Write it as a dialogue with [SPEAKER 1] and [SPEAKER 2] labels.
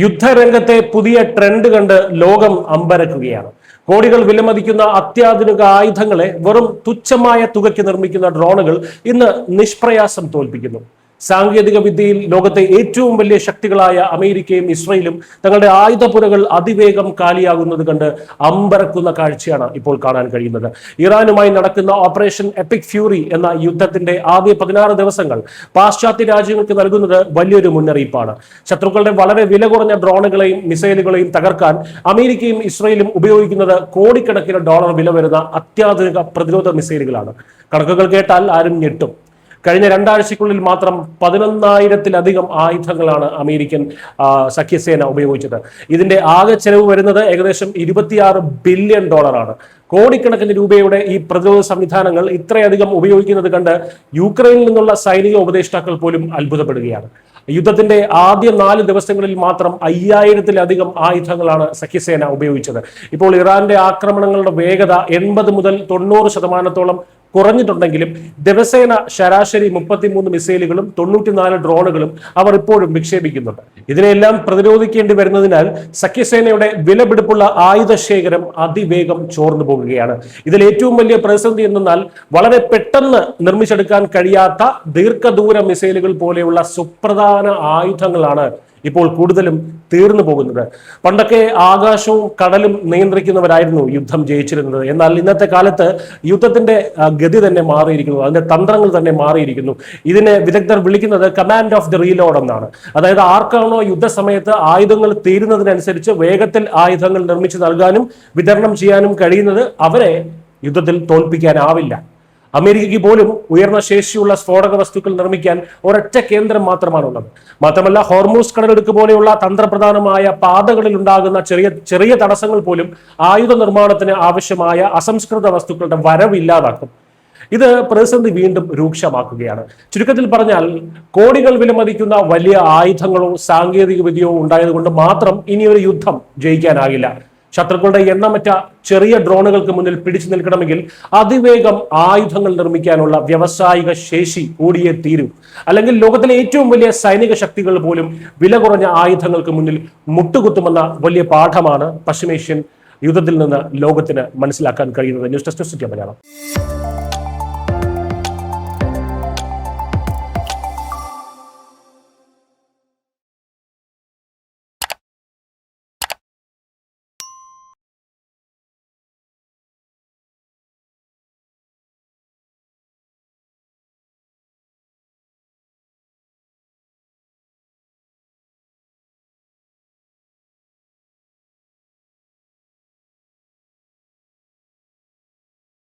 [SPEAKER 1] യുദ്ധരംഗത്തെ പുതിയ ട്രെൻഡ് കണ്ട് ലോകം അമ്പരക്കുകയാണ്. കോടികൾ വിലമതിക്കുന്ന അത്യാധുനിക ആയുധങ്ങളെ വെറും തുച്ഛമായ തുകയ്ക്ക് നിർമ്മിക്കുന്ന ഡ്രോണുകൾ ഇന്ന് നിഷ്പ്രയാസം തോൽപ്പിക്കുന്നു. സാങ്കേതിക വിദ്യയിൽ ലോകത്തെ ഏറ്റവും വലിയ ശക്തികളായ അമേരിക്കയും ഇസ്രയേലും തങ്ങളുടെ ആയുധപുരകൾ അതിവേഗം കാലിയാകുന്നത് കണ്ട് അമ്പരക്കുന്ന കാഴ്ചയാണ് ഇപ്പോൾ കാണാൻ കഴിയുന്നത്. ഇറാനുമായി നടക്കുന്ന ഓപ്പറേഷൻ എപ്പിക് ഫ്യൂറി എന്ന യുദ്ധത്തിന്റെ ആദ്യ 16 ദിവസങ്ങൾ പാശ്ചാത്യ രാജ്യങ്ങൾക്ക് നൽകുന്നത് വലിയൊരു മുന്നറിയിപ്പാണ്. ശത്രുക്കളുടെ വളരെ വില കുറഞ്ഞ ഡ്രോണുകളെയും മിസൈലുകളെയും തകർക്കാൻ അമേരിക്കയും ഇസ്രയേലും ഉപയോഗിക്കുന്നത് കോടിക്കണക്കിന് ഡോളർ വില വരുന്ന അത്യാധുനിക പ്രതിരോധ മിസൈലുകളാണ്. കണക്കുകൾ കേട്ടാൽ ആരും ഞെട്ടും. കഴിഞ്ഞ 2 ആഴ്ചയ്ക്കുള്ളിൽ മാത്രം 11,000-ലധികം ആയുധങ്ങളാണ് അമേരിക്കൻ സഖ്യസേന ഉപയോഗിച്ചത്. ഇതിന്റെ ആകെ ചെലവ് വരുന്നത് ഏകദേശം $26 ബില്യൺ. കോടിക്കണക്കിന് രൂപയുടെ ഈ പ്രതിരോധ സംവിധാനങ്ങൾ ഇത്രയധികം ഉപയോഗിക്കുന്നത് കണ്ട് യുക്രൈനിൽ നിന്നുള്ള സൈനിക ഉപദേഷ്ടാക്കൾ പോലും അത്ഭുതപ്പെടുകയാണ്. യുദ്ധത്തിന്റെ ആദ്യ 4 ദിവസങ്ങളിൽ മാത്രം 5000-ലധികം ആയുധങ്ങളാണ് സഖ്യസേന ഉപയോഗിച്ചത്. ഇപ്പോൾ ഇറാന്റെ ആക്രമണങ്ങളുടെ വേഗത 80 മുതൽ 90% കുറഞ്ഞിട്ടുണ്ടെങ്കിലും ദിവസേന ശരാശരി 33 മിസൈലുകളും 94 ഡ്രോണുകളും അവർ ഇപ്പോഴും വിക്ഷേപിക്കുന്നുണ്ട്. ഇതിനെല്ലാം പ്രതിരോധിക്കേണ്ടി വരുന്നതിനാൽ സഖ്യസേനയുടെ വിലപിടിപ്പുള്ള ആയുധ ശേഖരം അതിവേഗം ചോർന്നു പോകുകയാണ്. ഇതിൽ ഏറ്റവും വലിയ പ്രതിസന്ധി എന്നാൽ വളരെ പെട്ടെന്ന് നിർമ്മിച്ചെടുക്കാൻ കഴിയാത്ത ദീർഘദൂര മിസൈലുകൾ പോലെയുള്ള സുപ്രധാന ആയുധങ്ങളാണ് ഇപ്പോൾ കൂടുതലും തീർന്നു പോകുന്നത്. പണ്ടൊക്കെ ആകാശവും കടലും നിയന്ത്രിക്കുന്നവരായിരുന്നു യുദ്ധം ജയിച്ചിരുന്നത്. എന്നാൽ ഇന്നത്തെ കാലത്ത് യുദ്ധത്തിന്റെ ഗതി തന്നെ മാറിയിരിക്കുന്നു, അതിന്റെ തന്ത്രങ്ങൾ തന്നെ മാറിയിരിക്കുന്നു. ഇതിനെ വിദഗ്ധർ വിളിക്കുന്നത് കമാൻഡ് ഓഫ് ദി റീലോഡ് എന്നാണ്. അതായത് ആർക്കാണോ യുദ്ധസമയത്ത് ആയുധങ്ങൾ തീരുന്നതിനനുസരിച്ച് വേഗത്തിൽ ആയുധങ്ങൾ നിർമ്മിച്ചു നൽകാനും വിതരണം ചെയ്യാനും കഴിയുന്നത് അവരെ യുദ്ധത്തിൽ തോൽപ്പിക്കാനാവില്ല. അമേരിക്കയ്ക്ക് പോലും ഉയർന്ന ശേഷിയുള്ള സ്ഫോടക വസ്തുക്കൾ നിർമ്മിക്കാൻ ഒരൊറ്റ കേന്ദ്രം മാത്രമാണുള്ളത്. മാത്രമല്ല, ഹോർമൂസ് കടലിടുക്ക് പോലെയുള്ള തന്ത്രപ്രധാനമായ പാതകളിൽ ഉണ്ടാകുന്ന ചെറിയ തടസ്സങ്ങൾ പോലും ആയുധ നിർമ്മാണത്തിന് ആവശ്യമായ അസംസ്കൃത വസ്തുക്കളുടെ വരവില്ലാതാക്കും. ഇത് പ്രതിസന്ധി വീണ്ടും രൂക്ഷമാക്കുകയാണ്. ചുരുക്കത്തിൽ പറഞ്ഞാൽ, കോടികൾ വിലമതിക്കുന്ന വലിയ ആയുധങ്ങളോ സാങ്കേതിക വിദ്യയോ ഉണ്ടായതുകൊണ്ട് മാത്രം ഇനിയൊരു യുദ്ധം ജയിക്കാനാകില്ല. ശത്രുക്കളുടെ എണ്ണമറ്റ ചെറിയ ഡ്രോണുകൾക്ക് മുന്നിൽ പിടിച്ചു നിൽക്കണമെങ്കിൽ അതിവേഗം ആയുധങ്ങൾ നിർമ്മിക്കാനുള്ള വ്യാവസായിക ശേഷി കൂടിയേ തീരൂ. അല്ലെങ്കിൽ ലോകത്തിലെ ഏറ്റവും വലിയ സൈനിക ശക്തികൾ പോലും വില കുറഞ്ഞ ആയുധങ്ങൾക്ക് മുന്നിൽ മുട്ടുകുത്തുമെന്ന വലിയ പാഠമാണ് പശ്ചിമേഷ്യൻ യുദ്ധത്തിൽ നിന്ന് ലോകത്തിന് മനസ്സിലാക്കാൻ കഴിയുന്നത്. News desk Malayalam.